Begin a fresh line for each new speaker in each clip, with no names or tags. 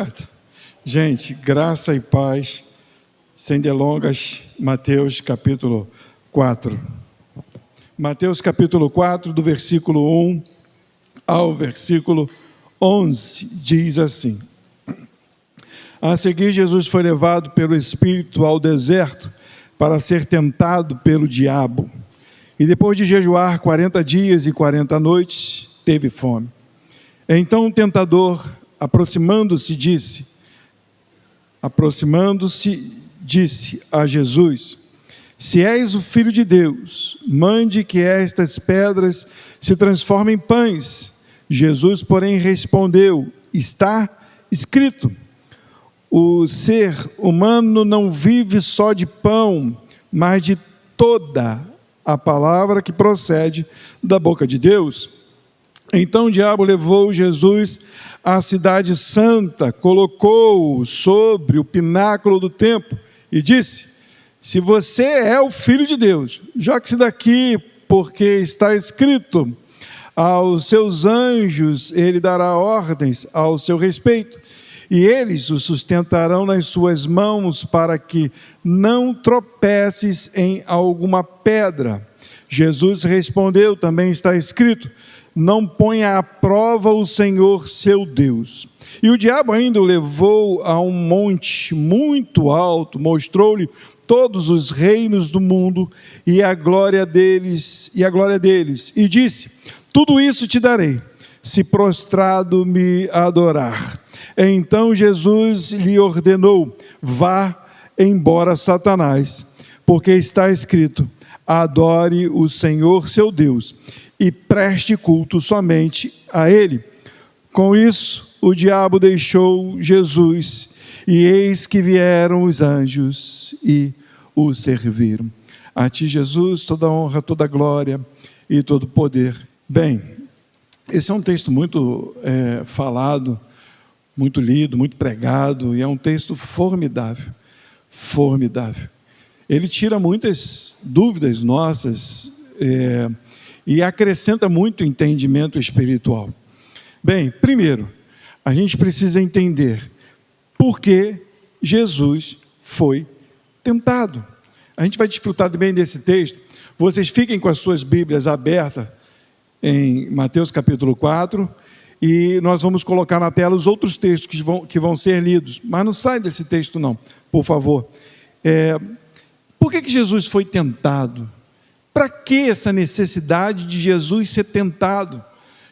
Obrigado. Gente, graça e paz, sem delongas, Mateus capítulo 4. Mateus capítulo 4, do versículo 1 ao versículo 11, diz assim: A seguir, Jesus foi levado pelo Espírito ao deserto para ser tentado pelo diabo. E depois de jejuar 40 dias e 40 noites, teve fome. Então o tentador, aproximando-se, disse a Jesus: Se és o Filho de Deus, mande que estas pedras se transformem em pães. Jesus, porém, respondeu: Está escrito, o ser humano não vive só de pão, mas de toda a palavra que procede da boca de Deus. Então o diabo levou Jesus à cidade santa, colocou-o sobre o pináculo do templo e disse: Se você é o Filho de Deus, jogue-se daqui, porque está escrito: aos seus anjos ele dará ordens ao seu respeito, e eles o sustentarão nas suas mãos, para que não tropeces em alguma pedra. Jesus respondeu: Também está escrito: Não ponha à prova o Senhor seu Deus. E o diabo ainda o levou a um monte muito alto, mostrou-lhe todos os reinos do mundo e a glória deles, e disse: Tudo isso te darei, se prostrado me adorar. Então Jesus lhe ordenou: Vá embora, Satanás, porque está escrito: Adore o Senhor seu Deus e preste culto somente a Ele. Com isso, o diabo deixou Jesus, e eis que vieram os anjos e o serviram. A ti, Jesus, toda honra, toda glória e todo poder. Bem, esse é um texto muito falado, muito lido, muito pregado, e é um texto formidável, formidável. Ele tira muitas dúvidas nossas, e acrescenta muito entendimento espiritual. Bem, primeiro, a gente precisa entender por que Jesus foi tentado. A gente vai desfrutar bem desse texto. Vocês fiquem com as suas Bíblias abertas em Mateus capítulo 4, e nós vamos colocar na tela os outros textos que vão ser lidos. Mas não sai desse texto não, por favor. Por que Jesus foi tentado? Para que essa necessidade de Jesus ser tentado?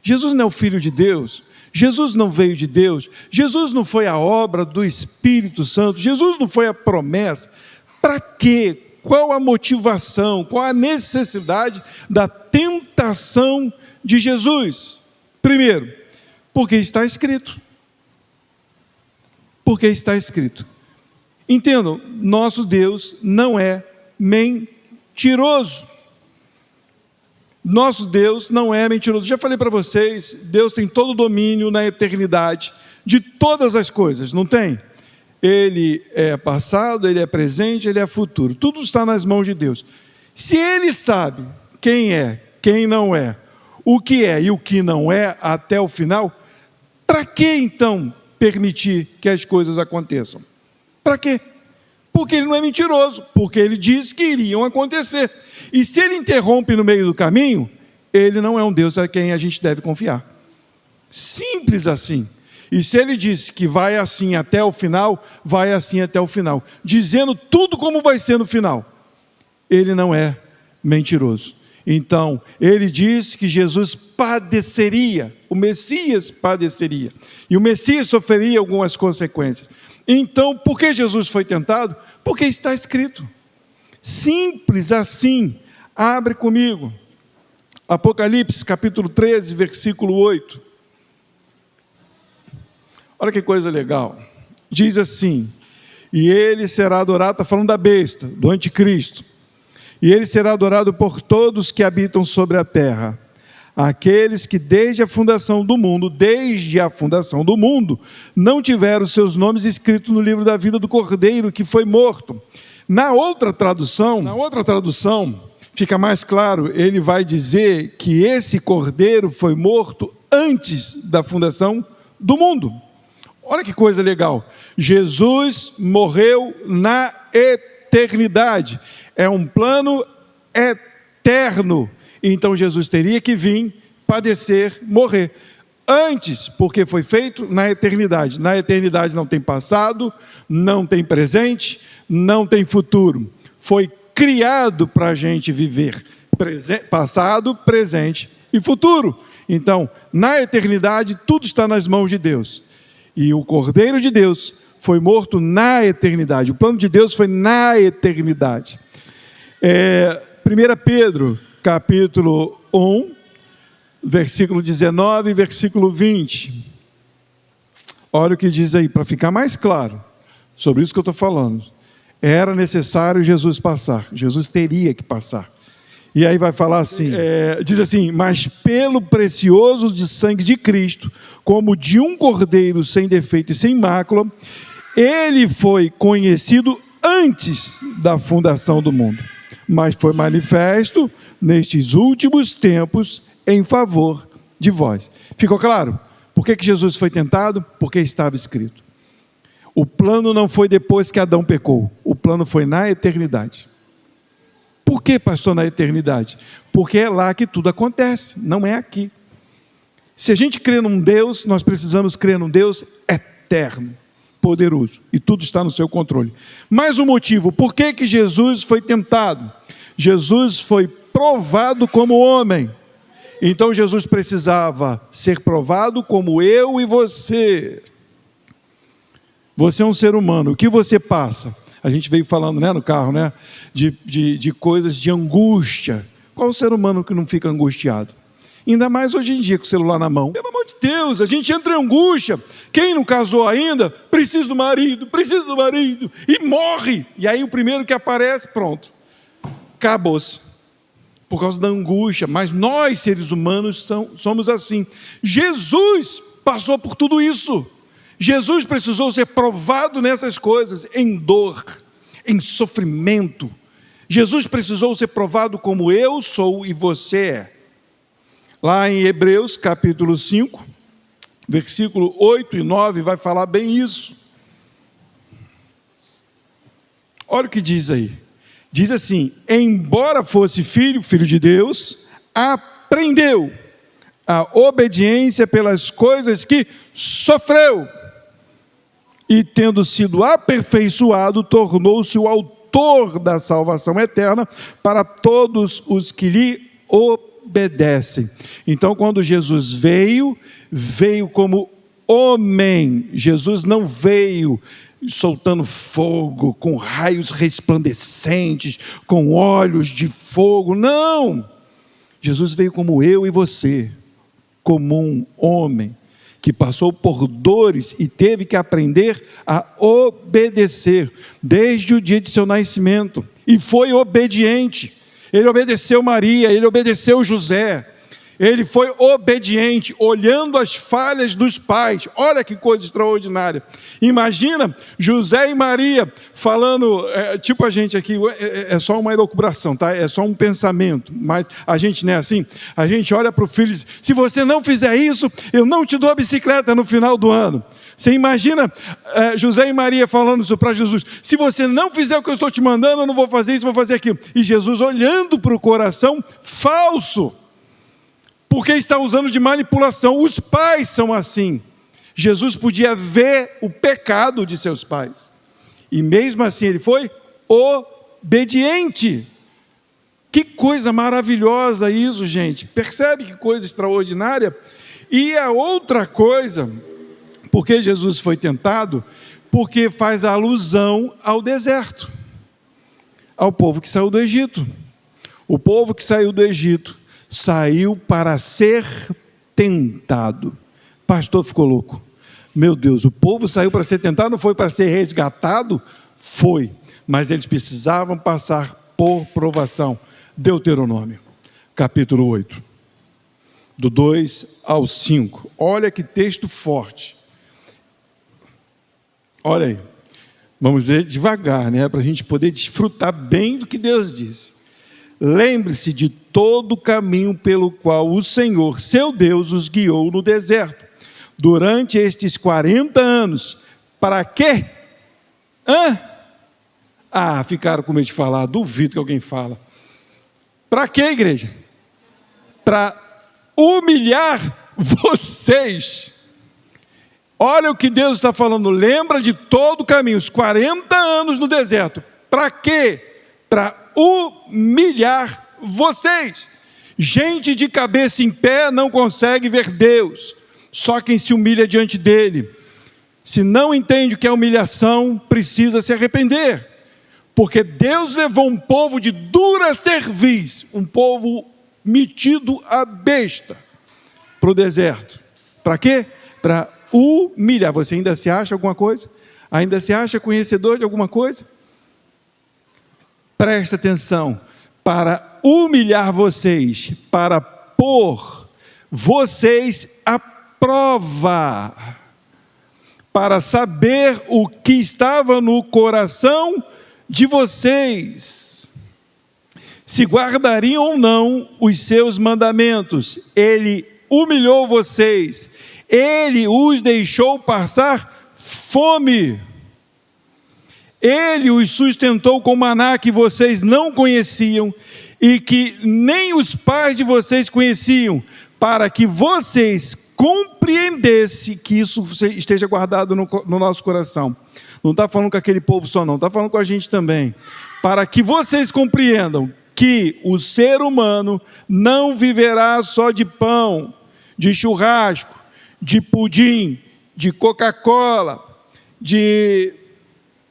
Jesus não é o Filho de Deus? Jesus não veio de Deus? Jesus não foi a obra do Espírito Santo? Jesus não foi a promessa? Para quê? Qual a motivação? Qual a necessidade da tentação de Jesus? Primeiro, porque está escrito. Porque está escrito. Entendam, nosso Deus não é mentiroso. Nosso Deus não é mentiroso. Já falei para vocês, Deus tem todo o domínio na eternidade de todas as coisas, não tem? Ele é passado, Ele é presente, Ele é futuro. Tudo está nas mãos de Deus. Se Ele sabe quem é, quem não é, o que é e o que não é até o final, para que então permitir que as coisas aconteçam? Para quê? Porque Ele não é mentiroso, porque Ele disse que iriam acontecer. E se Ele interrompe no meio do caminho, Ele não é um Deus a quem a gente deve confiar. Simples assim. E se Ele disse que vai assim até o final, vai assim até o final, dizendo tudo como vai ser no final. Ele não é mentiroso. Então, Ele disse que Jesus padeceria, o Messias padeceria, e o Messias sofreria algumas consequências. Então, por que Jesus foi tentado? Porque está escrito. Simples assim. Abre comigo. Apocalipse, capítulo 13, versículo 8. Olha que coisa legal. Diz assim: E ele será adorado, está falando da besta, do anticristo. E ele será adorado por todos que habitam sobre a terra. Aqueles que desde a fundação do mundo, não tiveram seus nomes escritos no livro da vida do Cordeiro que foi morto. Na outra tradução, fica mais claro, ele vai dizer que esse Cordeiro foi morto antes da fundação do mundo. Olha que coisa legal. Jesus morreu na eternidade. É um plano eterno. Então Jesus teria que vir, padecer, morrer. Antes, porque foi feito na eternidade. Na eternidade não tem passado, não tem presente, não tem futuro. Foi criado para a gente viver passado, presente e futuro. Então, na eternidade, tudo está nas mãos de Deus. E o Cordeiro de Deus foi morto na eternidade. O plano de Deus foi na eternidade. 1 Pedro, capítulo 1, versículo 19 e versículo 20. Olha o que diz aí, para ficar mais claro sobre isso que eu estou falando. Era necessário Jesus passar. Jesus teria que passar. E aí vai falar assim, diz assim: mas pelo precioso de sangue de Cristo, como de um cordeiro sem defeito e sem mácula, ele foi conhecido antes da fundação do mundo, mas foi manifesto nestes últimos tempos em favor de vós. Ficou claro? Por que Jesus foi tentado? Porque estava escrito. O plano não foi depois que Adão pecou, o plano foi na eternidade. Por que, pastor, na eternidade? Porque é lá que tudo acontece, não é aqui. Se a gente crê num Deus, nós precisamos crer num Deus eterno, poderoso, e tudo está no seu controle. Mais um motivo, por que Jesus foi tentado? Jesus foi provado como homem. Então Jesus precisava ser provado como eu e você. Você é um ser humano, o que você passa? A gente veio falando, né, no carro, né, de coisas de angústia. Qual o ser humano que não fica angustiado? Ainda mais hoje em dia com o celular na mão. Pelo amor de Deus, a gente entra em angústia. Quem não casou ainda, precisa do marido, e morre. E aí o primeiro que aparece, pronto, acabou-se. Por causa da angústia. Mas nós, seres humanos, somos assim. Jesus passou por tudo isso. Jesus precisou ser provado nessas coisas, em dor, em sofrimento. Jesus precisou ser provado como eu sou e você é. Lá em Hebreus, capítulo 5, versículo 8 e 9, vai falar bem isso. Olha o que diz aí. Diz assim: embora fosse filho de Deus, aprendeu a obediência pelas coisas que sofreu. E tendo sido aperfeiçoado, tornou-se o autor da salvação eterna para todos os que lhe obedecem. Então, quando Jesus veio como homem. Jesus não veio soltando fogo, com raios resplandecentes, com olhos de fogo, não. Jesus veio como eu e você, como um homem, que passou por dores e teve que aprender a obedecer, desde o dia de seu nascimento, e foi obediente. Ele obedeceu Maria, ele obedeceu José, ele foi obediente, olhando as falhas dos pais. Olha que coisa extraordinária. Imagina José e Maria falando, tipo a gente aqui, é só uma elucubração, tá? É só um pensamento, mas a gente não é assim. A gente olha para o filho e diz: se você não fizer isso, eu não te dou a bicicleta no final do ano. Você imagina José e Maria falando isso para Jesus: se você não fizer o que eu estou te mandando, eu não vou fazer isso, vou fazer aquilo. E Jesus olhando para o coração falso, porque está usando de manipulação. Os pais são assim. Jesus podia ver o pecado de seus pais, e mesmo assim ele foi obediente. Que coisa maravilhosa isso, gente. Percebe que coisa extraordinária? E a outra coisa, porque Jesus foi tentado, porque faz alusão ao deserto, ao povo que saiu do Egito. O povo que saiu do Egito saiu para ser tentado. Pastor ficou louco. Meu Deus, o povo saiu para ser tentado, não foi para ser resgatado? Foi, mas eles precisavam passar por provação. Deuteronômio, capítulo 8, do 2 ao 5. Olha que texto forte. Olha aí, vamos ver devagar, né, para a gente poder desfrutar bem do que Deus disse. Lembre-se de todo o caminho pelo qual o Senhor, seu Deus, os guiou no deserto, durante estes 40 anos. Para quê? Ficaram com medo de falar, duvido que alguém fala. Para quê, igreja? Para humilhar vocês. Olha o que Deus está falando, lembra de todo o caminho, os 40 anos no deserto. Para quê? Para humilhar vocês. Gente de cabeça em pé não consegue ver Deus, só quem se humilha diante dele. Se não entende o que é humilhação, precisa se arrepender, porque Deus levou um povo de dura cerviz, um povo metido a besta, para o deserto. Para quê? Para humilhar. Você ainda se acha alguma coisa? Ainda se acha conhecedor de alguma coisa? Presta atenção. Para humilhar vocês, para pôr vocês à prova, para saber o que estava no coração de vocês, se guardariam ou não os seus mandamentos. Ele humilhou vocês, ele os deixou passar fome, ele os sustentou com maná que vocês não conheciam e que nem os pais de vocês conheciam, para que vocês compreendessem que isso esteja guardado no nosso coração. Não está falando com aquele povo só não, está falando com a gente também. Para que vocês compreendam que o ser humano não viverá só de pão, de churrasco, de pudim, de Coca-Cola, de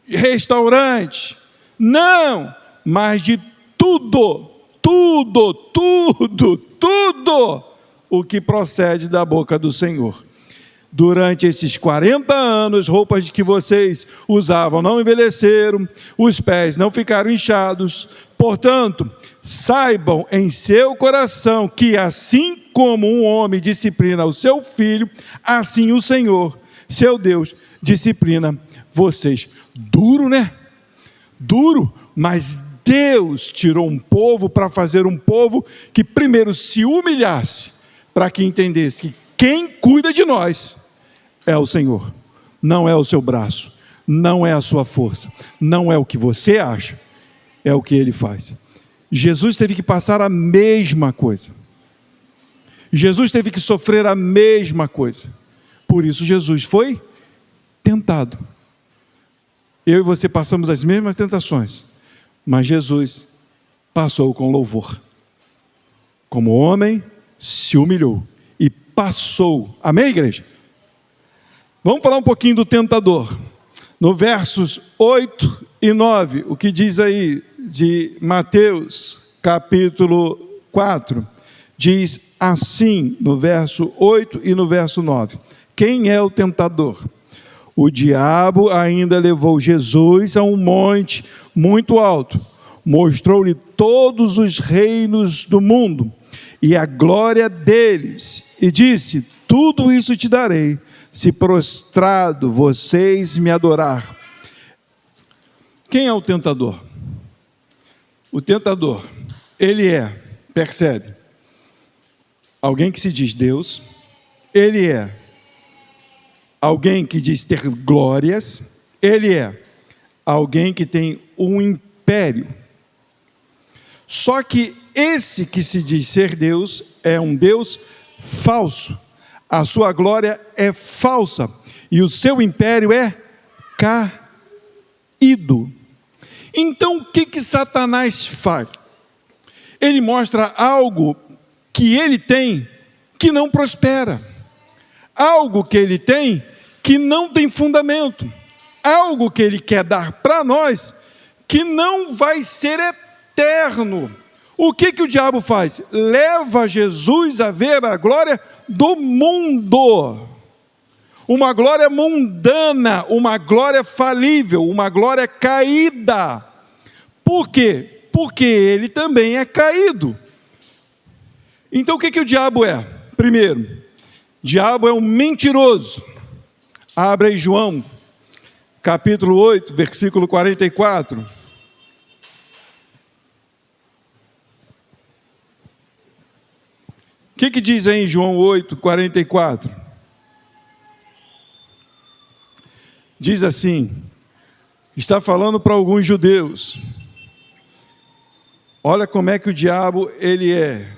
restaurante, não, mas de tudo o que procede da boca do Senhor. Durante esses 40 anos, roupas que vocês usavam não envelheceram, os pés não ficaram inchados. Portanto, saibam em seu coração que assim como um homem disciplina o seu filho, assim o Senhor, seu Deus, disciplina vocês. Duro, né? Duro, mas Deus tirou um povo para fazer um povo que primeiro se humilhasse, para que entendesse que quem cuida de nós é o Senhor, não é o seu braço, não é a sua força, não é o que você acha, é o que Ele faz. Jesus teve que passar a mesma coisa, Jesus teve que sofrer a mesma coisa, por isso Jesus foi tentado. Eu e você passamos as mesmas tentações, mas Jesus passou com louvor. Como homem, se humilhou e passou. Amém, igreja? Vamos falar um pouquinho do tentador. No versos 8 e 9, o que diz aí de Mateus, capítulo 4, diz assim, no verso 8 e no verso 9. Quem é o tentador? O diabo ainda levou Jesus a um monte muito alto, mostrou-lhe todos os reinos do mundo e a glória deles, e disse: tudo isso te darei, se prostrado vocês me adorar. Quem é o tentador? O tentador, ele percebe, alguém que se diz Deus, ele é alguém que diz ter glórias, ele é alguém que tem um império. Só que esse que se diz ser Deus é um Deus falso. A sua glória é falsa e o seu império é caído. Então o que Satanás faz? Ele mostra algo que ele tem que não prospera, algo que ele tem que não tem fundamento, algo que ele quer dar para nós que não vai ser eterno. O que o diabo faz? Leva Jesus a ver a glória do mundo, uma glória mundana, uma glória falível, uma glória caída. Por quê? Porque ele também é caído. Então o que o diabo é? Primeiro, o diabo é um mentiroso. Abre aí João, capítulo 8, versículo 44. O que diz aí em João 8, 44? diz assim, está falando para alguns judeus. Olha como é que o diabo ele é.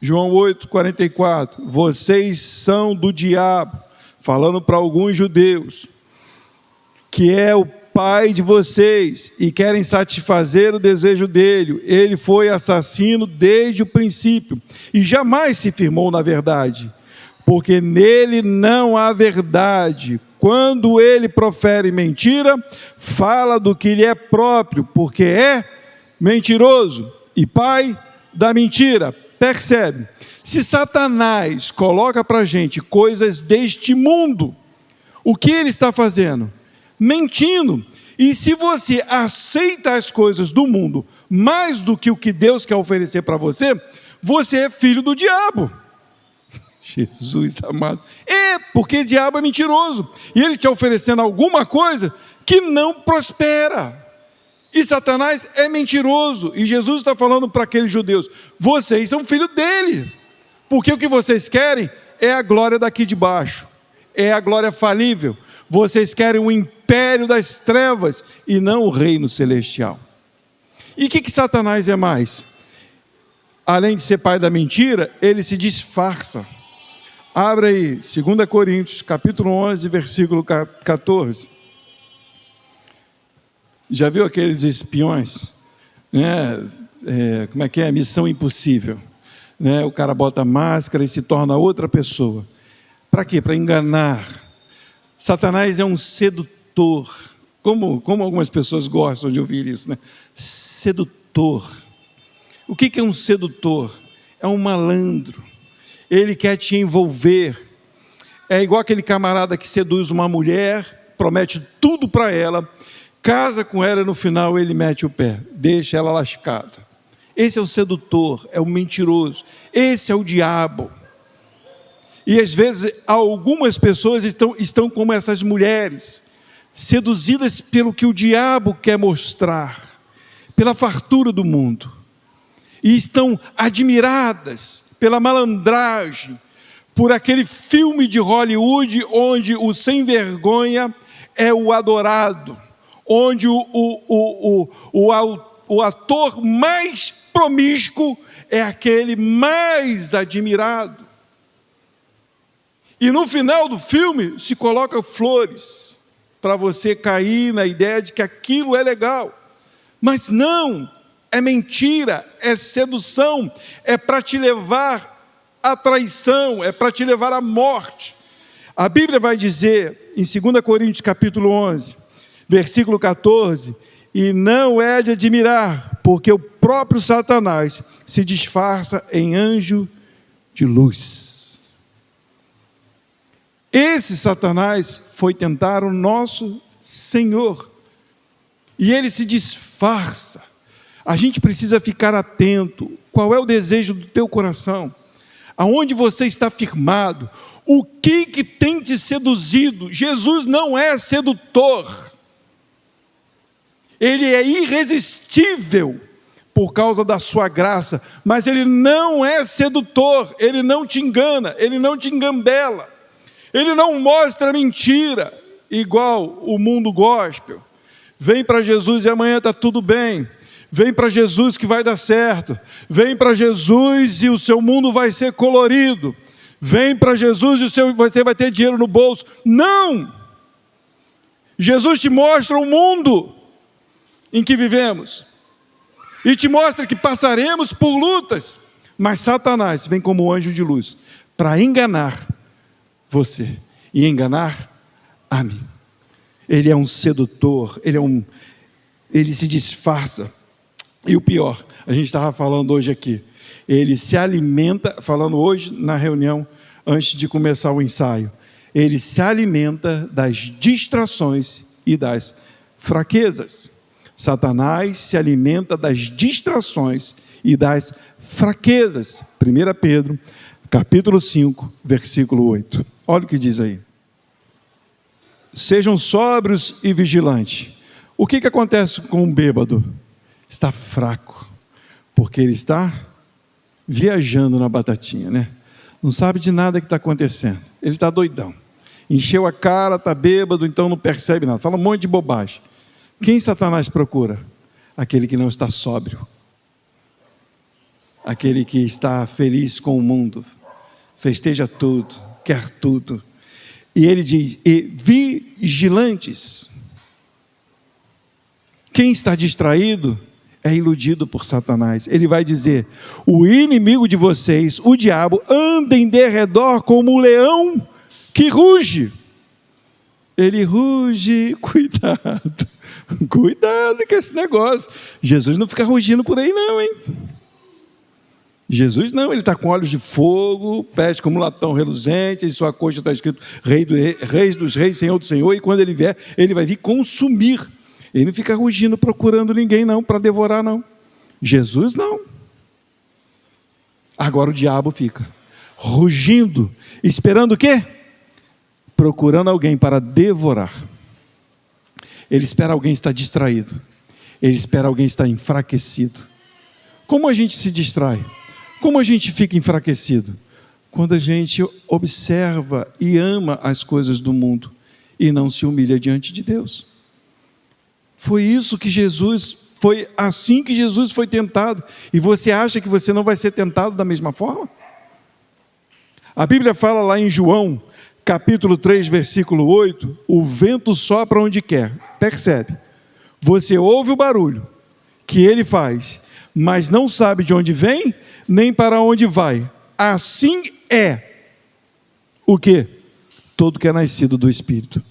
João 8:44, vocês são do diabo, falando para alguns judeus, que é o pai de vocês, e querem satisfazer o desejo dele. Ele foi assassino desde o princípio, e jamais se firmou na verdade, porque nele não há verdade. Quando ele profere mentira, fala do que lhe é próprio, porque é mentiroso e pai da mentira. Percebe? Se Satanás coloca para a gente coisas deste mundo, o que ele está fazendo? Mentindo. E se você aceita as coisas do mundo mais do que o que Deus quer oferecer para você, você é filho do diabo. Jesus amado. Porque o diabo é mentiroso. E ele te oferecendo alguma coisa que não prospera. E Satanás é mentiroso. E Jesus está falando para aqueles judeus, vocês são filhos dele. Porque o que vocês querem é a glória daqui de baixo. É a glória falível. Vocês querem o império das trevas e não o reino celestial. E o que Satanás é mais? Além de ser pai da mentira, ele se disfarça. Abre aí, 2 Coríntios, capítulo 11, versículo 14. Já viu aqueles espiões? Né? Como é que é? Missão Impossível. Né? O cara bota máscara e se torna outra pessoa. Para quê? Para enganar. Satanás é um sedutor. Como algumas pessoas gostam de ouvir isso, né? Sedutor. O que é um sedutor? É um malandro. Ele quer te envolver. É igual aquele camarada que seduz uma mulher, promete tudo para ela, casa com ela e no final ele mete o pé, deixa ela lascada. Esse é o sedutor, é o mentiroso. Esse é o diabo. E às vezes algumas pessoas estão como essas mulheres, seduzidas pelo que o diabo quer mostrar, pela fartura do mundo. E estão admiradas pela malandragem, por aquele filme de Hollywood onde o sem vergonha é o adorado, onde o ator mais promíscuo é aquele mais admirado. E no final do filme se coloca flores para você cair na ideia de que aquilo é legal. Mas não, é mentira, é sedução, é para te levar à traição, é para te levar à morte. A Bíblia vai dizer em 2 Coríntios capítulo 11, versículo 14, e não é de admirar, porque o próprio Satanás se disfarça em anjo de luz. Esse Satanás foi tentar o nosso Senhor, e ele se disfarça. A gente precisa ficar atento. Qual é o desejo do teu coração? Aonde você está firmado? O que tem te seduzido? Jesus não é sedutor. Ele é irresistível por causa da sua graça, mas ele não é sedutor, ele não te engana, ele não te engambela, ele não mostra mentira, igual o mundo gospel. Vem para Jesus e amanhã está tudo bem. Vem para Jesus que vai dar certo. Vem para Jesus e o seu mundo vai ser colorido. Vem para Jesus e você vai ter dinheiro no bolso. Não! Jesus te mostra o mundo em que vivemos. E te mostra que passaremos por lutas. Mas Satanás vem como anjo de luz para enganar você e enganar a mim. Ele é um sedutor, ele se disfarça. E o pior, a gente estava falando hoje aqui, ele se alimenta, falando hoje na reunião, antes de começar o ensaio, ele se alimenta das distrações e das fraquezas. Satanás se alimenta das distrações e das fraquezas. 1 Pedro, capítulo 5, versículo 8. Olha o que diz aí. Sejam sóbrios e vigilantes. O que acontece com um bêbado? Está fraco, porque ele está viajando na batatinha, né? Não sabe de nada que está acontecendo, ele está doidão, encheu a cara, está bêbado, então não percebe nada, fala um monte de bobagem. Quem Satanás procura? Aquele que não está sóbrio, aquele que está feliz com o mundo, festeja tudo, quer tudo. E ele diz, e vigilantes. Quem está distraído é iludido por Satanás. Ele vai dizer, o inimigo de vocês, o diabo, anda em derredor como um leão que ruge. Ele ruge, cuidado com esse negócio. Jesus não fica rugindo por aí não, hein? Jesus não, ele está com olhos de fogo, pés como latão reluzente, em sua coxa está escrito Reis dos Reis, Senhor do Senhor, e quando ele vier, ele vai vir consumir. Ele não fica rugindo procurando ninguém não, para devorar não. Jesus não. Agora o diabo fica rugindo, esperando o quê? Procurando alguém para devorar. Ele espera alguém estar distraído, ele espera alguém estar enfraquecido. Como a gente se distrai? Como a gente fica enfraquecido? Quando a gente observa e ama as coisas do mundo e não se humilha diante de Deus. Foi assim que Jesus foi tentado. E você acha que você não vai ser tentado da mesma forma? A Bíblia fala lá em João, capítulo 3, versículo 8, o vento sopra onde quer. Percebe? Você ouve o barulho que ele faz, mas não sabe de onde vem, nem para onde vai. Assim é o quê? Todo que é nascido do Espírito.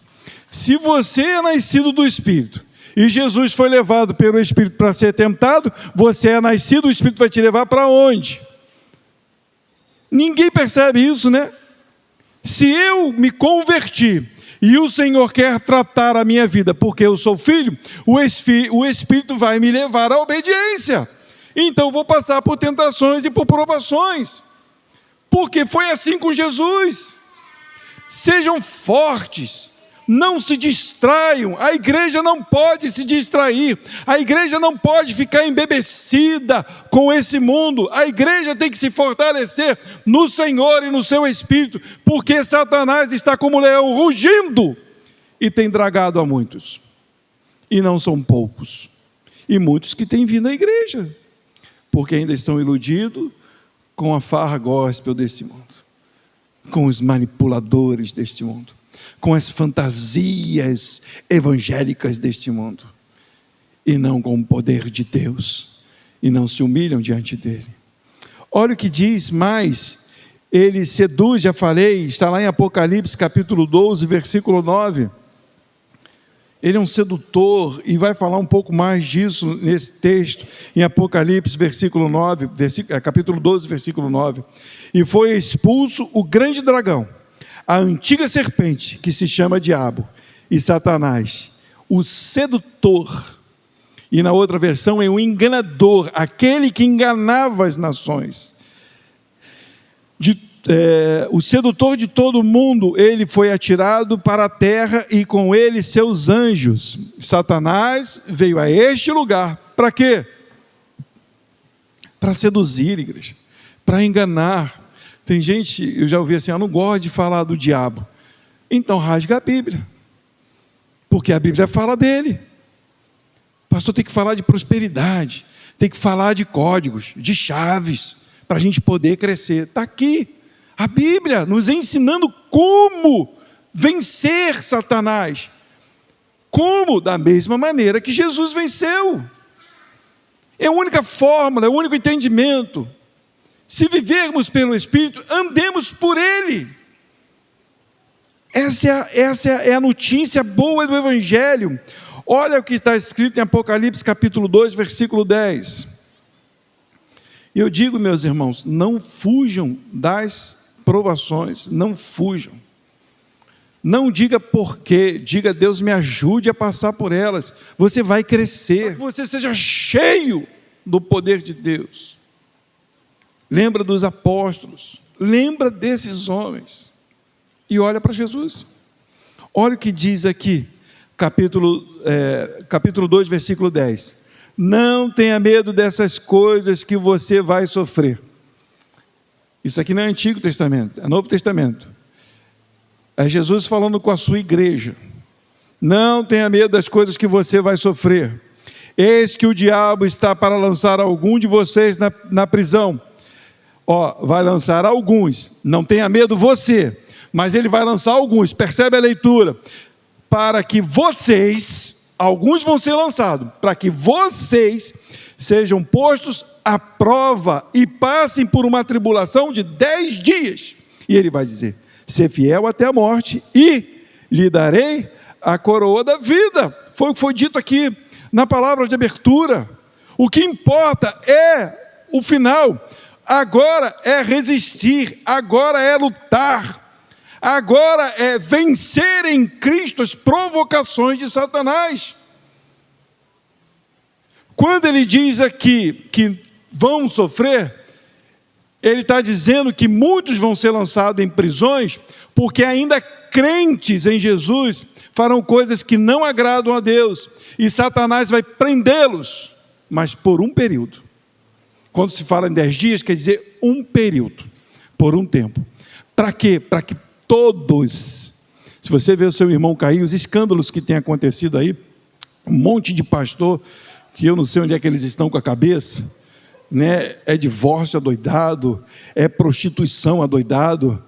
Se você é nascido do Espírito, e Jesus foi levado pelo Espírito para ser tentado, você é nascido, o Espírito vai te levar para onde? Ninguém percebe isso, né? Se eu me converti, e o Senhor quer tratar a minha vida, porque eu sou filho, o Espírito vai me levar à obediência. Então vou passar por tentações e por provações, porque foi assim com Jesus. Sejam fortes, não se distraiam. A igreja não pode se distrair, a igreja não pode ficar embebecida com esse mundo. A igreja tem que se fortalecer no Senhor e no seu Espírito, porque Satanás está como leão rugindo e tem dragado a muitos, e não são poucos, e muitos que têm vindo à igreja, porque ainda estão iludidos com a farra gospel deste mundo, com os manipuladores deste mundo, com as fantasias evangélicas deste mundo, e não com o poder de Deus, e não se humilham diante dele. Olha o que diz mais, ele seduz, já falei, está lá em Apocalipse capítulo 12, versículo 9, ele é um sedutor, e vai falar um pouco mais disso nesse texto, em Apocalipse capítulo 12, versículo 9, e foi expulso o grande dragão, a antiga serpente, que se chama Diabo e Satanás, o sedutor, e na outra versão é o enganador, aquele que enganava as nações, o sedutor de todo mundo. Ele foi atirado para a terra e com ele seus anjos. Satanás veio a este lugar, para quê? Para seduzir, igreja, para enganar. Tem gente, eu já ouvi assim, eu não gosto de falar do diabo. Então rasga a Bíblia, porque a Bíblia fala dele. O pastor tem que falar de prosperidade, tem que falar de códigos, de chaves, para a gente poder crescer. Está aqui a Bíblia nos ensinando como vencer Satanás. Como? Da mesma maneira que Jesus venceu. É a única fórmula, é o único entendimento. Se vivermos pelo Espírito, andemos por Ele. Essa é a notícia boa do Evangelho. Olha o que está escrito em Apocalipse capítulo 2, versículo 10. Eu digo, meus irmãos, não fujam das provações, não fujam. Não diga porquê, diga Deus me ajude a passar por elas. Você vai crescer, que você seja cheio do poder de Deus. Lembra dos apóstolos, lembra desses homens, e olha para Jesus. Olha o que diz aqui, capítulo 2, versículo 10. Não tenha medo dessas coisas que você vai sofrer. Isso aqui não é Antigo Testamento, é Novo Testamento. É Jesus falando com a sua igreja. Não tenha medo das coisas que você vai sofrer. Eis que o diabo está para lançar algum de vocês na prisão. Vai lançar alguns. Não tenha medo você, mas ele vai lançar alguns. Percebe a leitura? Para que vocês, alguns vão ser lançados, para que vocês sejam postos à prova e passem por uma tribulação de 10 dias. E ele vai dizer: ser fiel até a morte e lhe darei a coroa da vida. Foi o que foi dito aqui na palavra de abertura. O que importa é o final. Agora é resistir, agora é lutar, agora é vencer em Cristo as provocações de Satanás. Quando ele diz aqui que vão sofrer, ele está dizendo que muitos vão ser lançados em prisões, porque ainda crentes em Jesus farão coisas que não agradam a Deus, e Satanás vai prendê-los, mas por um período. Quando se fala em 10 dias, quer dizer um período, por um tempo. Para quê? Para que todos, se você vê o seu irmão cair, os escândalos que têm acontecido aí, um monte de pastor, que eu não sei onde é que eles estão com a cabeça, né? É divórcio adoidado, é prostituição adoidado.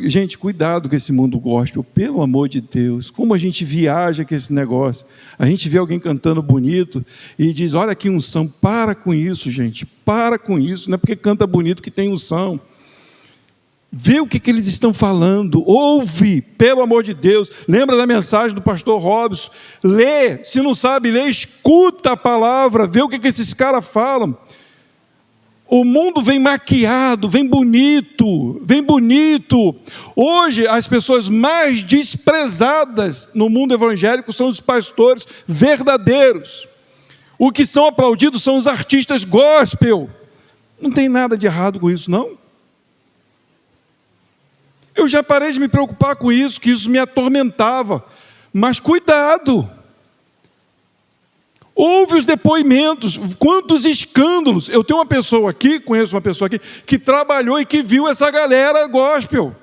Gente, cuidado com esse mundo gospel, pelo amor de Deus. Como a gente viaja com esse negócio. A gente vê alguém cantando bonito e diz: olha que unção. Para com isso, gente, para com isso. Não é porque canta bonito que tem unção. Vê o que eles estão falando, ouve, pelo amor de Deus. Lembra da mensagem do pastor Robson? Lê, se não sabe ler, escuta a palavra, vê o que esses caras falam. O mundo vem maquiado, vem bonito. Hoje, as pessoas mais desprezadas no mundo evangélico são os pastores verdadeiros. O que são aplaudidos são os artistas gospel. Não tem nada de errado com isso, não. Eu já parei de me preocupar com isso, que isso me atormentava. Mas cuidado. Ouve os depoimentos, quantos escândalos. Eu tenho uma pessoa aqui, conheço uma pessoa aqui, que trabalhou e que viu essa galera gospel.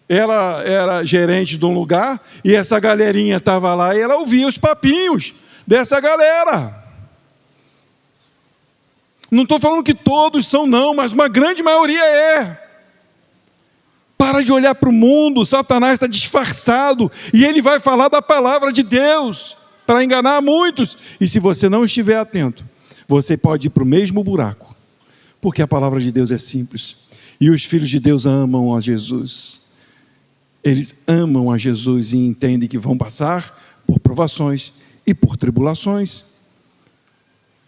Ela era gerente de um lugar, e essa galerinha estava lá, e ela ouvia os papinhos dessa galera. Não estou falando que todos são não, mas uma grande maioria é. Para de olhar para o mundo, Satanás está disfarçado, e ele vai falar da palavra de Deus, para enganar muitos, e se você não estiver atento, você pode ir para o mesmo buraco, porque a palavra de Deus é simples, e os filhos de Deus amam a Jesus, eles amam a Jesus e entendem que vão passar por provações e por tribulações,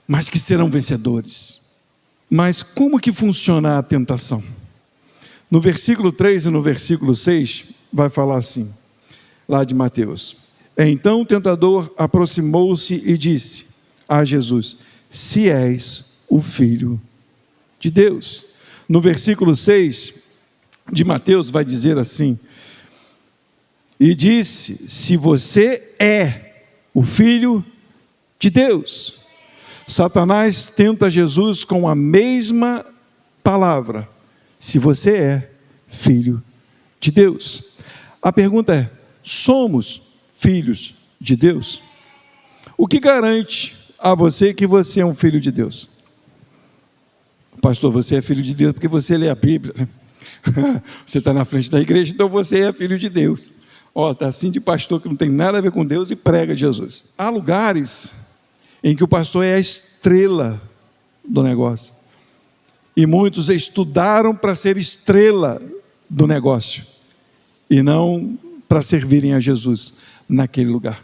mas que serão vencedores. Mas como que funciona a tentação? No versículo 3 e no versículo 6, vai falar assim, lá de Mateus: então o tentador aproximou-se e disse a Jesus: se és o Filho de Deus. No versículo 6 de Mateus vai dizer assim: e disse, se você é o Filho de Deus. Satanás tenta Jesus com a mesma palavra: se você é Filho de Deus. A pergunta é: somos filhos de Deus? O que garante a você que você é um filho de Deus? Pastor, você é filho de Deus porque você lê a Bíblia, né? Você está na frente da igreja, então você é filho de Deus. Está assim de pastor que não tem nada a ver com Deus e prega Jesus. Há lugares em que o pastor é a estrela do negócio, e muitos estudaram para ser estrela do negócio e não para servirem a Jesus naquele lugar.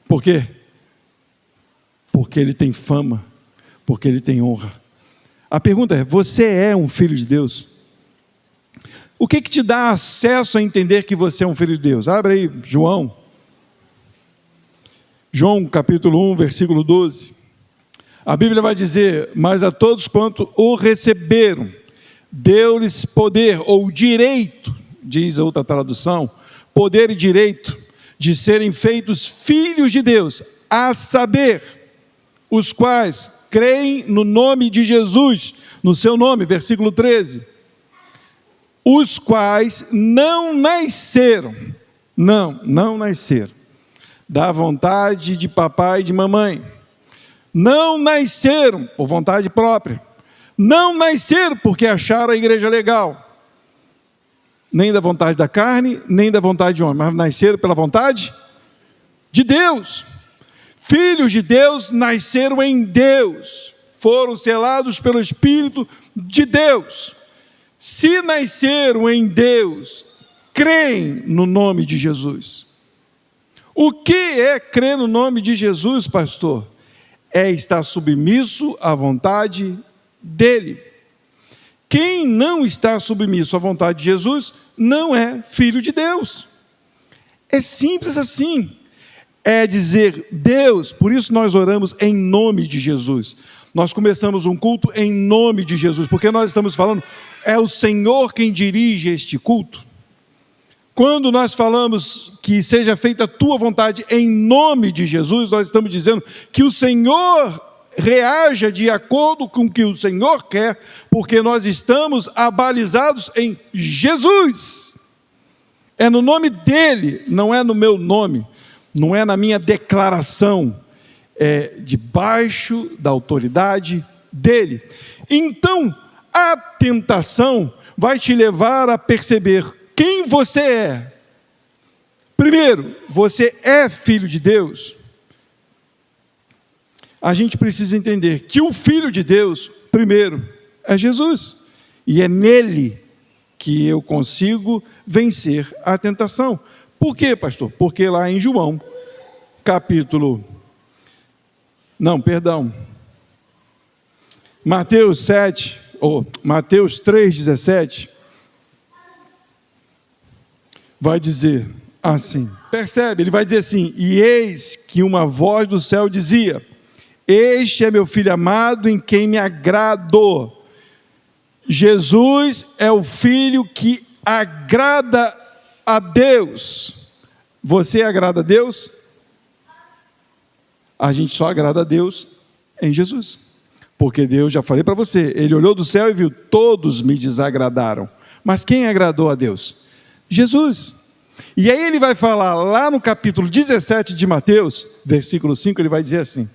Por quê? Porque ele tem fama, porque ele tem honra. A pergunta é: você é um filho de Deus? O que te dá acesso a entender que você é um filho de Deus? Abre aí João capítulo 1, versículo 12. A Bíblia vai dizer: mas a todos quanto o receberam, deu-lhes poder, ou direito, diz a outra tradução, poder e direito, de serem feitos filhos de Deus, a saber, os quais creem no nome de Jesus, no seu nome, versículo 13. os quais não nasceram, não nasceram da vontade de papai e de mamãe, não nasceram por vontade própria, não nasceram porque acharam a igreja legal, nem da vontade da carne, nem da vontade de homem, mas nasceram pela vontade de Deus. Filhos de Deus nasceram em Deus, foram selados pelo Espírito de Deus. Se nasceram em Deus, creem no nome de Jesus. O que é crer no nome de Jesus, pastor? É estar submisso à vontade dele. Quem não está submisso à vontade de Jesus, não é filho de Deus. É simples assim. É dizer Deus, por isso nós oramos em nome de Jesus. Nós começamos um culto em nome de Jesus, porque nós estamos falando, é o Senhor quem dirige este culto. Quando nós falamos que seja feita a tua vontade em nome de Jesus, nós estamos dizendo que o Senhor reaja de acordo com o que o Senhor quer, porque nós estamos abalizados em Jesus. É no nome dele, não é no meu nome, não é na minha declaração, é debaixo da autoridade dele. Então, a tentação vai te levar a perceber quem você é. Primeiro, você é filho de Deus. A gente precisa entender que o filho de Deus, primeiro, é Jesus. E é nele que eu consigo vencer a tentação. Por quê, pastor? Porque lá em João, Mateus 3,17, vai dizer assim, percebe? Ele vai dizer assim, e eis que uma voz do céu dizia, este é meu filho amado em quem me agrado. Jesus é o filho que agrada a Deus. Você agrada a Deus? A gente só agrada a Deus em Jesus. Porque Deus, já falei para você, ele olhou do céu e viu, todos me desagradaram. Mas quem agradou a Deus? Jesus. E aí ele vai falar lá no capítulo 17 de Mateus, versículo 5, ele vai dizer assim,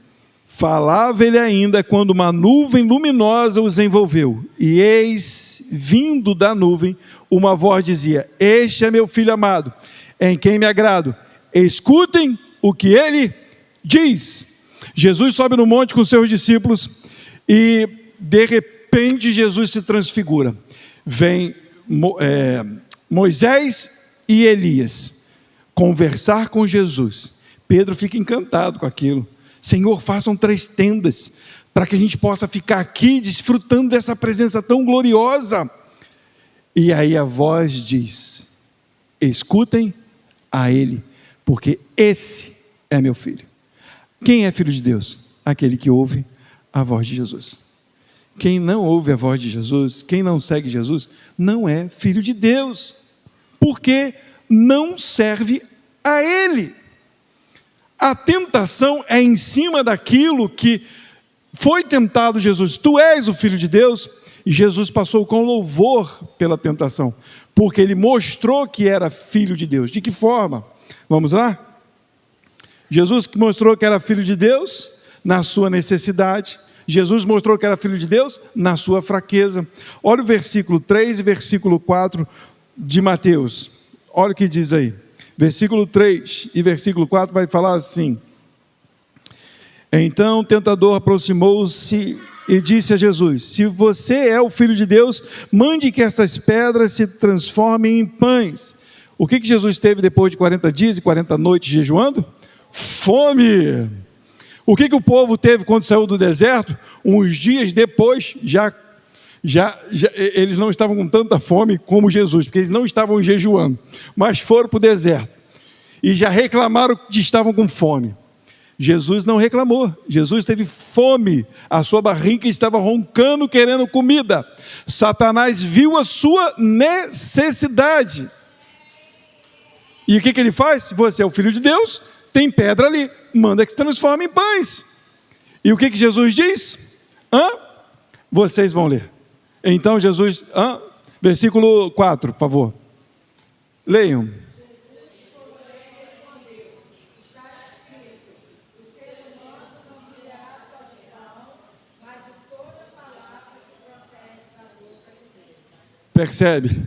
falava ele ainda quando uma nuvem luminosa os envolveu, e eis, vindo da nuvem, uma voz dizia, este é meu filho amado, em quem me agrado, escutem o que ele diz. Jesus sobe no monte com seus discípulos, e de repente Jesus se transfigura, vem Moisés e Elias conversar com Jesus. Pedro fica encantado com aquilo. Senhor, façam 3 tendas, para que a gente possa ficar aqui, desfrutando dessa presença tão gloriosa. E aí a voz diz, escutem a ele, porque esse é meu filho. Quem é filho de Deus? Aquele que ouve a voz de Jesus. Quem não ouve a voz de Jesus, quem não segue Jesus, não é filho de Deus, porque não serve a ele. A tentação é em cima daquilo que foi tentado Jesus. Tu és o Filho de Deus, e Jesus passou com louvor pela tentação, porque ele mostrou que era Filho de Deus. De que forma? Vamos lá? Jesus mostrou que era Filho de Deus na sua necessidade. Jesus mostrou que era Filho de Deus na sua fraqueza. Olha o versículo 3 e versículo 4 de Mateus. Olha o que diz aí. Versículo 3 e versículo 4 vai falar assim, então o tentador aproximou-se e disse a Jesus, se você é o Filho de Deus, mande que essas pedras se transformem em pães. O que Jesus teve depois de 40 dias e 40 noites jejuando? Fome. O que o povo teve quando saiu do deserto? Uns dias depois, eles não estavam com tanta fome como Jesus, porque eles não estavam jejuando, mas foram para o deserto, e já reclamaram que estavam com fome. Jesus não reclamou, Jesus teve fome, a sua barriga estava roncando, querendo comida. Satanás viu a sua necessidade, e o que ele faz? Você é o Filho de Deus, tem pedra ali, manda que se transforme em pães. E o que Jesus diz? Vocês vão ler. Então Jesus Versículo 4, por favor. Leiam. Percebe?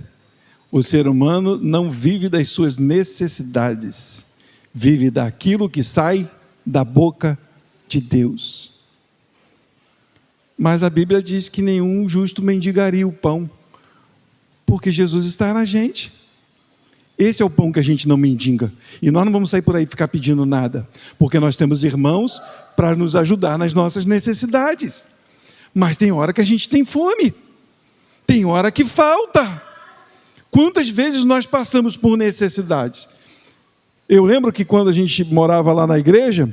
O ser humano não vive das suas necessidades, vive daquilo que sai da boca de Deus. Mas a Bíblia diz que nenhum justo mendigaria o pão, porque Jesus está na gente. Esse é o pão que a gente não mendiga. E nós não vamos sair por aí ficar pedindo nada, porque nós temos irmãos para nos ajudar nas nossas necessidades. Mas tem hora que a gente tem fome, tem hora que falta. Quantas vezes nós passamos por necessidades? Eu lembro que quando a gente morava lá na igreja,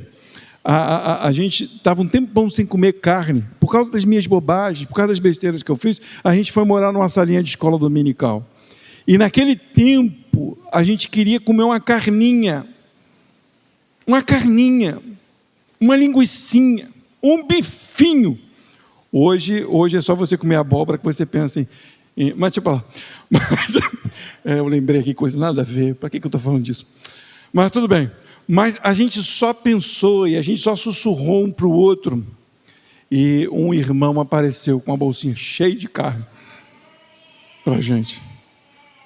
a gente estava um tempão sem comer carne, por causa das minhas bobagens, por causa das besteiras que eu fiz. A gente foi morar numa salinha de escola dominical, e naquele tempo a gente queria comer uma carninha, uma linguicinha, um bifinho. Hoje é só você comer abóbora que você pensa em mas deixa eu falar, eu lembrei aqui coisa nada a ver, para que eu estou falando disso? Mas tudo bem. Mas a gente só pensou e a gente só sussurrou um para o outro, e um irmão apareceu com uma bolsinha cheia de carne para a gente.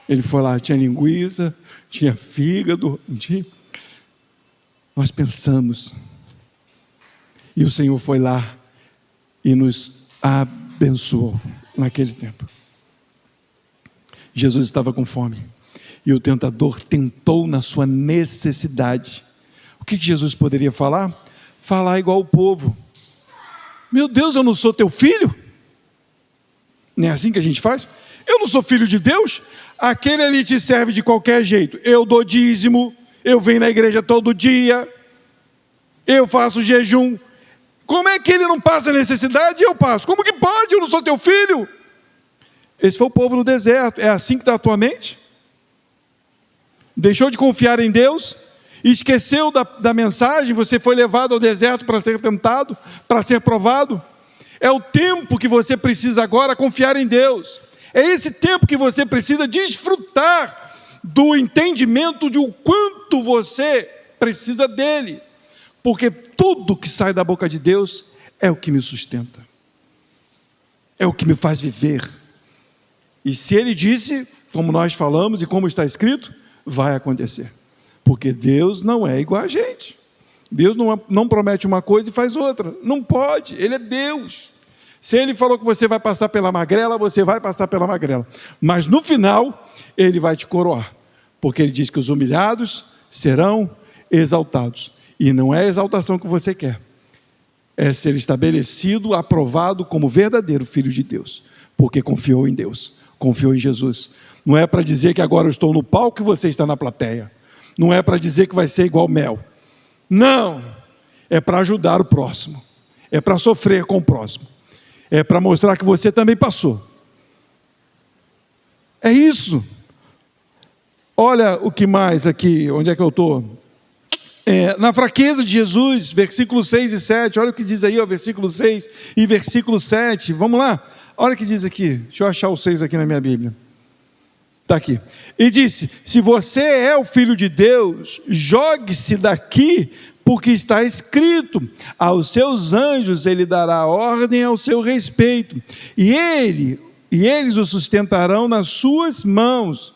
Ele foi lá, tinha linguiça, tinha fígado, nós pensamos, e o Senhor foi lá e nos abençoou naquele tempo. Jesus estava com fome, e o tentador tentou na sua necessidade. O que Jesus poderia falar? Falar igual o povo. Meu Deus, eu não sou teu filho? Não é assim que a gente faz? Eu não sou filho de Deus? Aquele ali te serve de qualquer jeito. Eu dou dízimo, eu venho na igreja todo dia, eu faço jejum. Como é que ele não passa necessidade e eu passo? Como que pode? Eu não sou teu filho? Esse foi o povo no deserto. É assim que está a tua mente? Deixou de confiar em Deus? Esqueceu da mensagem? Você foi levado ao deserto para ser tentado, para ser provado? É o tempo que você precisa agora confiar em Deus. É esse tempo que você precisa desfrutar do entendimento de o quanto você precisa dele, porque tudo que sai da boca de Deus é o que me sustenta, é o que me faz viver. E se ele disse, como nós falamos e como está escrito, vai acontecer, porque Deus não é igual a gente. Deus não promete uma coisa e faz outra, não pode. Ele é Deus. Se ele falou que você vai passar pela magrela, você vai passar pela magrela, mas no final ele vai te coroar, porque ele diz que os humilhados serão exaltados, e não é a exaltação que você quer, é ser estabelecido, aprovado como verdadeiro filho de Deus, porque confiou em Deus, confiou em Jesus. Não é para dizer que agora eu estou no palco e você está na plateia, não é para dizer que vai ser igual mel, não, é para ajudar o próximo, é para sofrer com o próximo, é para mostrar que você também passou. É isso. Olha o que mais aqui, onde é que eu estou? Na fraqueza de Jesus, versículos 6 e 7, olha o que diz aí, ó, versículo 6 e versículo 7, vamos lá, olha o que diz aqui, deixa eu achar o 6 aqui na minha Bíblia, está aqui, e disse, se você é o Filho de Deus, jogue-se daqui, porque está escrito, aos seus anjos ele dará ordem ao seu respeito, e eles o sustentarão nas suas mãos,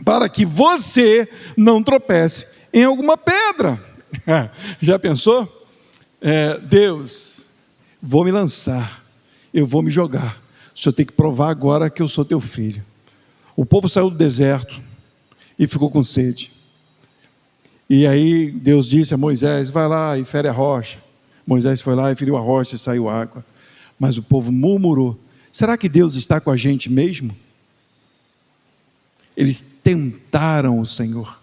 para que você não tropece em alguma pedra. Já pensou? Deus, vou me lançar, eu vou me jogar, o Senhor tem que provar agora que eu sou teu filho. O povo saiu do deserto e ficou com sede, e aí Deus disse a Moisés, vai lá e fere a rocha. Moisés foi lá e feriu a rocha e saiu água, mas o povo murmurou. Será que Deus está com a gente mesmo? Eles tentaram o Senhor,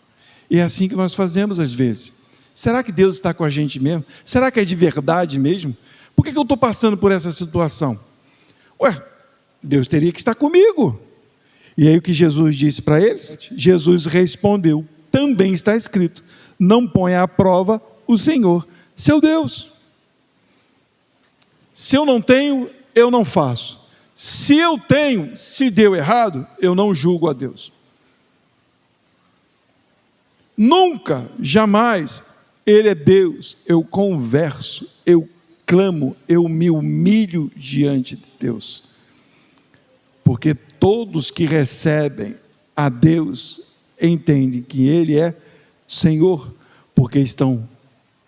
e é assim que nós fazemos às vezes. Será que Deus está com a gente mesmo? Será que é de verdade mesmo? Por que eu estou passando por essa situação? Deus teria que estar comigo. E aí o que Jesus disse para eles? Jesus respondeu, também está escrito, não ponha à prova o Senhor, seu Deus. Se eu não tenho, eu não faço. Se deu errado, eu não julgo a Deus. Nunca, jamais, Ele é Deus. Eu converso, eu clamo, eu me humilho diante de Deus. Porque todos que recebem a Deus entendem que Ele é Senhor, porque estão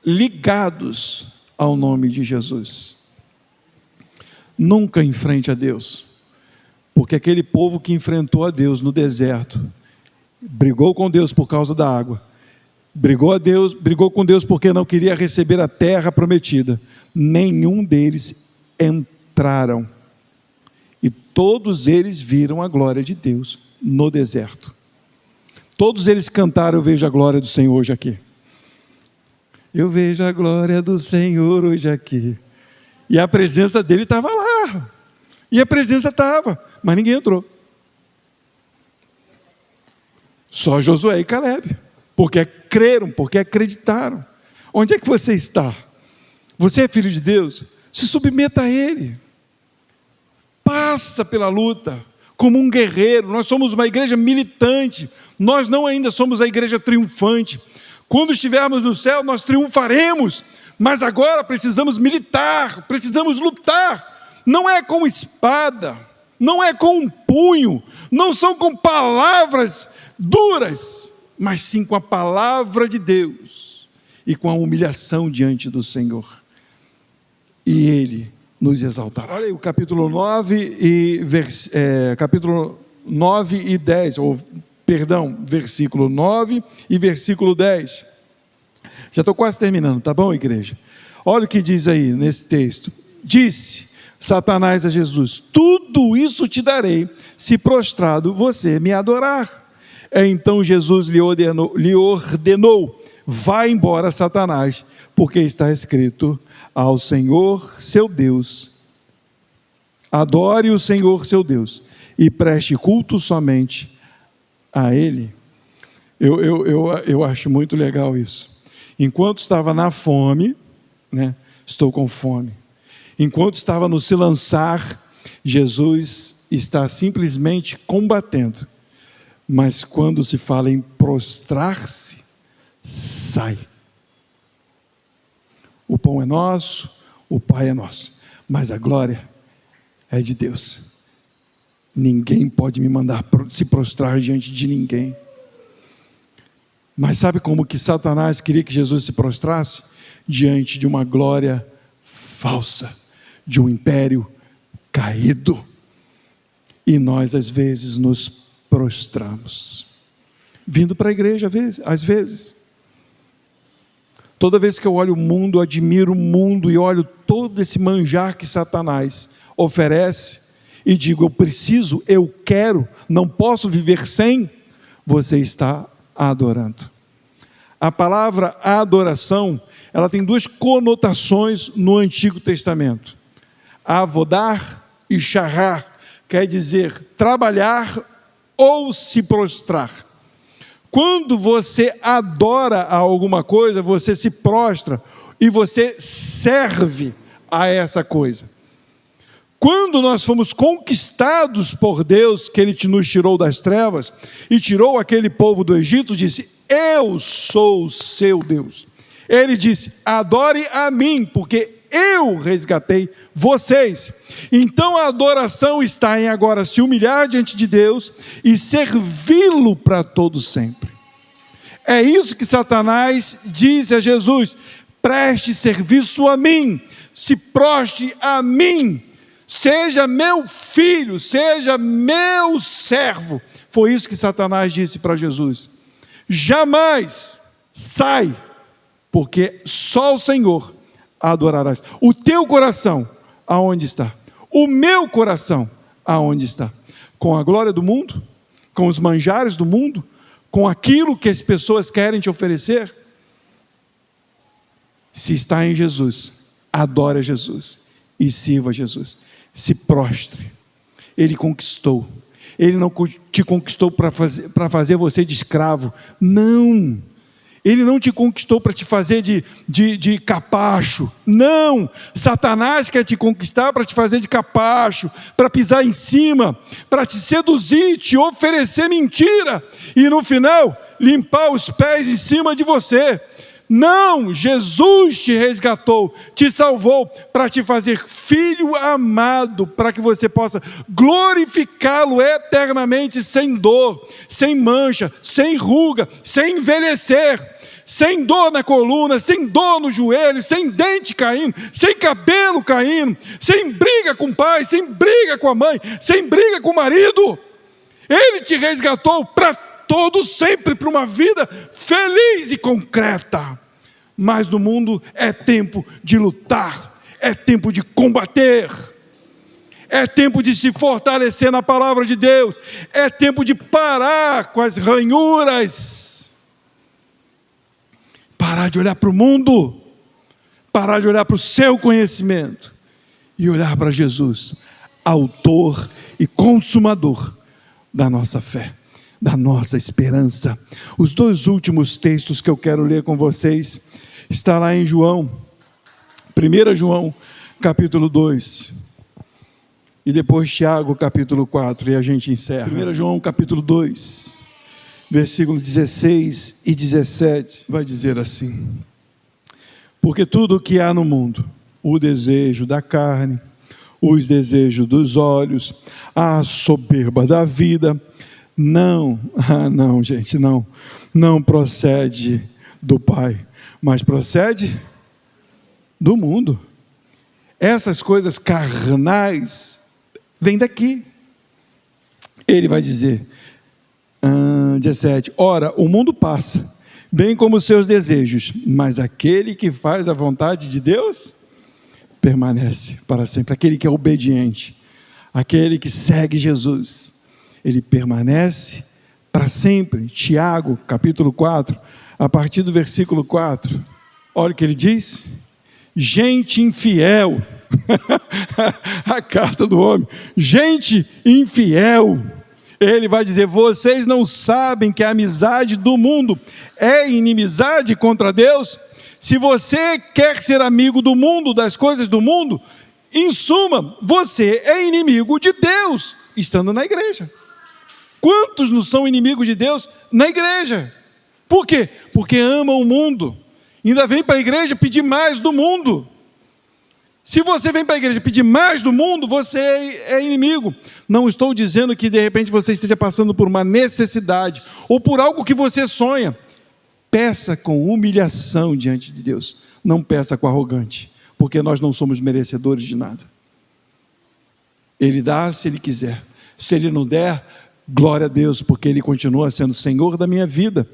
ligados ao nome de Jesus. Nunca enfrente a Deus, porque aquele povo que enfrentou a Deus no deserto, brigou com Deus por causa da água, brigou com Deus porque não queria receber a terra prometida, nenhum deles entraram, e todos eles viram a glória de Deus no deserto. Todos eles cantaram: eu vejo a glória do Senhor hoje aqui. Eu vejo a glória do Senhor hoje aqui. E a presença dele estava lá. E a presença estava, mas ninguém entrou. Só Josué e Caleb. Porque creram, porque acreditaram. Onde é que você está? Você é filho de Deus? Se submeta a Ele. Passa pela luta como um guerreiro. Nós somos uma igreja militante. Nós não ainda somos a igreja triunfante. Quando estivermos no céu, nós triunfaremos. Mas agora precisamos militar, precisamos lutar. Não é com espada, não é com um punho, não são com palavras duras, mas sim com a palavra de Deus e com a humilhação diante do Senhor. E Ele nos exaltará. Olha aí o capítulo 9 e 10, versículo 9 e versículo 10. Já estou quase terminando, tá bom, igreja? Olha o que diz aí nesse texto. Disse Satanás a Jesus: tudo isso te darei, se prostrado você me adorar. Então Jesus lhe ordenou: vá embora, Satanás, porque está escrito: ao Senhor seu Deus, adore o Senhor seu Deus, e preste culto somente a Ele. Eu acho muito legal isso. Enquanto estava na fome, estou com fome. Enquanto estava no se lançar, Jesus está simplesmente combatendo. Mas quando se fala em prostrar-se, sai. O pão é nosso, o Pai é nosso, mas a glória é de Deus. Ninguém pode me mandar se prostrar diante de ninguém. Mas sabe como que Satanás queria que Jesus se prostrasse? Diante de uma glória falsa, de um império caído. E nós às vezes nos prostramos, vindo para a igreja às vezes. Toda vez que eu olho o mundo, admiro o mundo e olho todo esse manjar que Satanás oferece e digo: eu preciso, eu quero, não posso viver sem, você está adorando. A palavra adoração, ela tem duas conotações no Antigo Testamento: avodar e charrar, quer dizer trabalhar ou se prostrar. Quando você adora a alguma coisa, você se prostra e você serve a essa coisa. Quando nós fomos conquistados por Deus, que Ele nos tirou das trevas e tirou aquele povo do Egito, disse: eu sou o seu Deus. Ele disse: adore a mim, porque eu resgatei vocês. Então a adoração está em agora se humilhar diante de Deus e servi-lo para todo sempre. É isso que Satanás disse a Jesus: preste serviço a mim, se prostre a mim, seja meu filho, seja meu servo. Foi isso que Satanás disse para Jesus. Jamais sai, porque só o Senhor adorarás. O teu coração, aonde está? O meu coração, aonde está? Com a glória do mundo? Com os manjares do mundo? Com aquilo que as pessoas querem te oferecer? Se está em Jesus, adore Jesus e sirva a Jesus. Se prostre. Ele conquistou. Ele não te conquistou para fazer você de escravo. Não. Ele não te conquistou para te fazer de capacho. Não! Satanás quer te conquistar para te fazer de capacho, para pisar em cima, para te seduzir, te oferecer mentira e no final limpar os pés em cima de você. Não! Jesus te resgatou, te salvou para te fazer filho amado, para que você possa glorificá-lo eternamente, sem dor, sem mancha, sem ruga, sem envelhecer, sem dor na coluna, sem dor no joelho, sem dente caindo, sem cabelo caindo, sem briga com o pai, sem briga com a mãe, sem briga com o marido. Ele te resgatou para todo sempre, para uma vida feliz e concreta. Mas no mundo é tempo de lutar, é tempo de combater, é tempo de se fortalecer na palavra de Deus, é tempo de parar com as ranhuras, parar de olhar para o mundo, parar de olhar para o seu conhecimento e olhar para Jesus, autor e consumador da nossa fé, da nossa esperança. Os dois últimos textos que eu quero ler com vocês está lá em João, 1 João, capítulo 2, e depois Tiago, capítulo 4, e a gente encerra. 1 João, capítulo 2, versículo 16 e 17, vai dizer assim: porque tudo o que há no mundo, o desejo da carne, os desejos dos olhos, a soberba da vida, não procede do Pai, mas procede do mundo. Essas coisas carnais vêm daqui. Ele vai dizer, 17, ora, o mundo passa, bem como os seus desejos, mas aquele que faz a vontade de Deus permanece para sempre. Aquele que é obediente, aquele que segue Jesus, ele permanece para sempre. Tiago, capítulo 4, a partir do versículo 4, olha o que ele diz: gente infiel, a carta do homem, gente infiel, ele vai dizer, vocês não sabem que a amizade do mundo é inimizade contra Deus? Se você quer ser amigo do mundo, das coisas do mundo, em suma, você é inimigo de Deus, estando na igreja. Quantos não são inimigos de Deus na igreja? Por quê? Porque amam o mundo, ainda vem para a igreja pedir mais do mundo. Se você vem para a igreja pedir mais do mundo, você é inimigo. Não estou dizendo que de repente você esteja passando por uma necessidade, ou por algo que você sonha. Peça com humilhação diante de Deus, não peça com arrogante, porque nós não somos merecedores de nada. Ele dá se Ele quiser, se Ele não der, glória a Deus, porque Ele continua sendo Senhor da minha vida.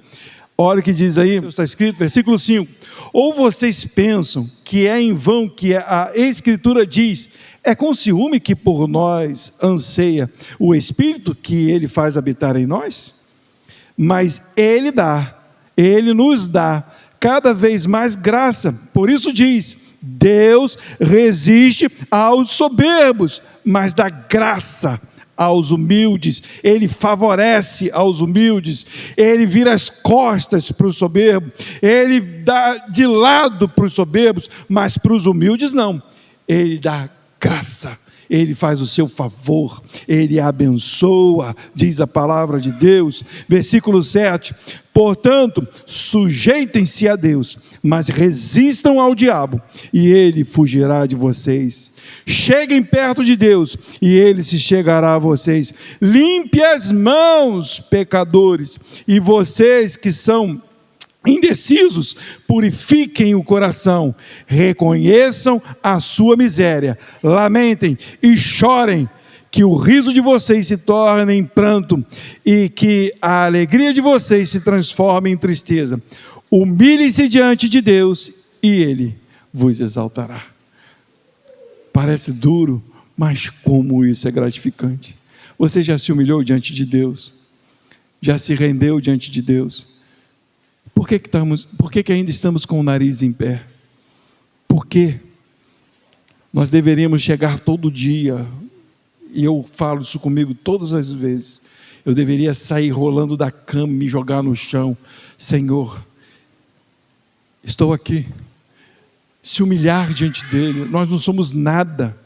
Olha o que diz aí, está escrito, versículo 5, ou vocês pensam que é em vão que a Escritura diz, é com ciúme que por nós anseia o Espírito que Ele faz habitar em nós? Mas Ele nos dá cada vez mais graça, por isso diz, Deus resiste aos soberbos, mas dá graça aos humildes. Ele favorece aos humildes, Ele vira as costas para os soberbos, Ele dá de lado para os soberbos, mas para os humildes não, Ele dá graça, Ele faz o seu favor, Ele abençoa, diz a palavra de Deus, versículo 7, portanto, sujeitem-se a Deus, mas resistam ao diabo, e ele fugirá de vocês. Cheguem perto de Deus, e Ele se chegará a vocês. Limpe as mãos, pecadores, e vocês que são indecisos, purifiquem o coração, reconheçam a sua miséria, lamentem e chorem, que o riso de vocês se torne em pranto, e que a alegria de vocês se transforme em tristeza. Humilhem-se diante de Deus, e Ele vos exaltará. Parece duro, mas como isso é gratificante. Você já se humilhou diante de Deus? Já se rendeu diante de Deus? Por que ainda estamos com o nariz em pé? Por quê? Nós deveríamos chegar todo dia, e eu falo isso comigo todas as vezes, eu deveria sair rolando da cama, me jogar no chão, Senhor, estou aqui. Se humilhar diante dele. Nós não somos nada,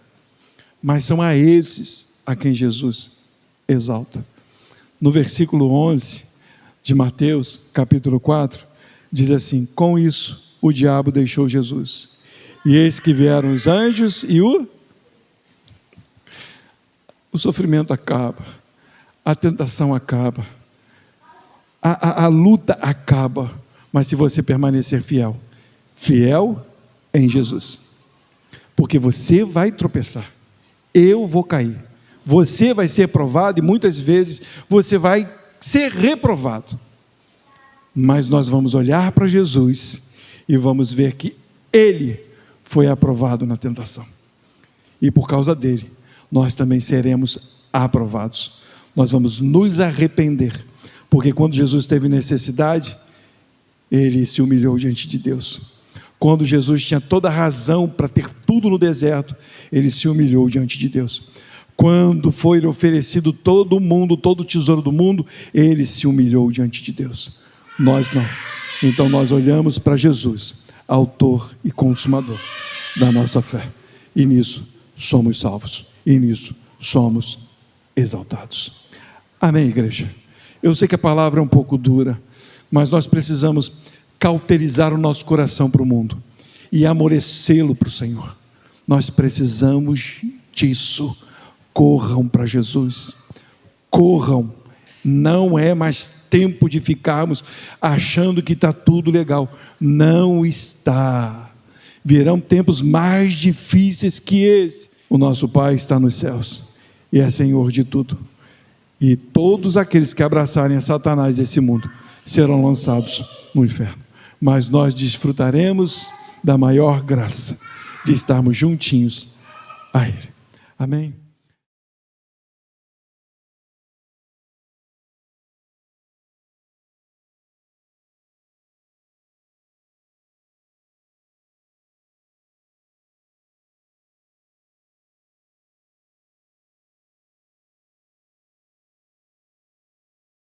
mas são a esses a quem Jesus exalta. No versículo 11 de Mateus, capítulo 4, diz assim: com isso o diabo deixou Jesus, e eis que vieram os anjos e o sofrimento acaba, a tentação acaba, a luta acaba, mas se você permanecer fiel em Jesus, porque você vai tropeçar, eu vou cair, você vai ser provado e muitas vezes você vai ser reprovado, mas nós vamos olhar para Jesus e vamos ver que Ele foi aprovado na tentação, e por causa dele nós também seremos aprovados. Nós vamos nos arrepender, porque quando Jesus teve necessidade, ele se humilhou diante de Deus. Quando Jesus tinha toda a razão para ter tudo no deserto, ele se humilhou diante de Deus. Quando foi oferecido todo o mundo, todo o tesouro do mundo, ele se humilhou diante de Deus. Nós não. Então nós olhamos para Jesus, autor e consumador da nossa fé, e nisso somos salvos, e nisso somos exaltados. Amém, igreja? Eu sei que a palavra é um pouco dura, mas nós precisamos cauterizar o nosso coração para o mundo e amolecê-lo para o Senhor. Nós precisamos disso. Corram para Jesus, corram. Não é mais tempo de ficarmos achando que está tudo legal. Não está. Virão tempos mais difíceis que esse. O nosso Pai está nos céus e é Senhor de tudo. E todos aqueles que abraçarem a Satanás e esse mundo serão lançados no inferno. Mas nós desfrutaremos da maior graça de estarmos juntinhos a Ele. Amém?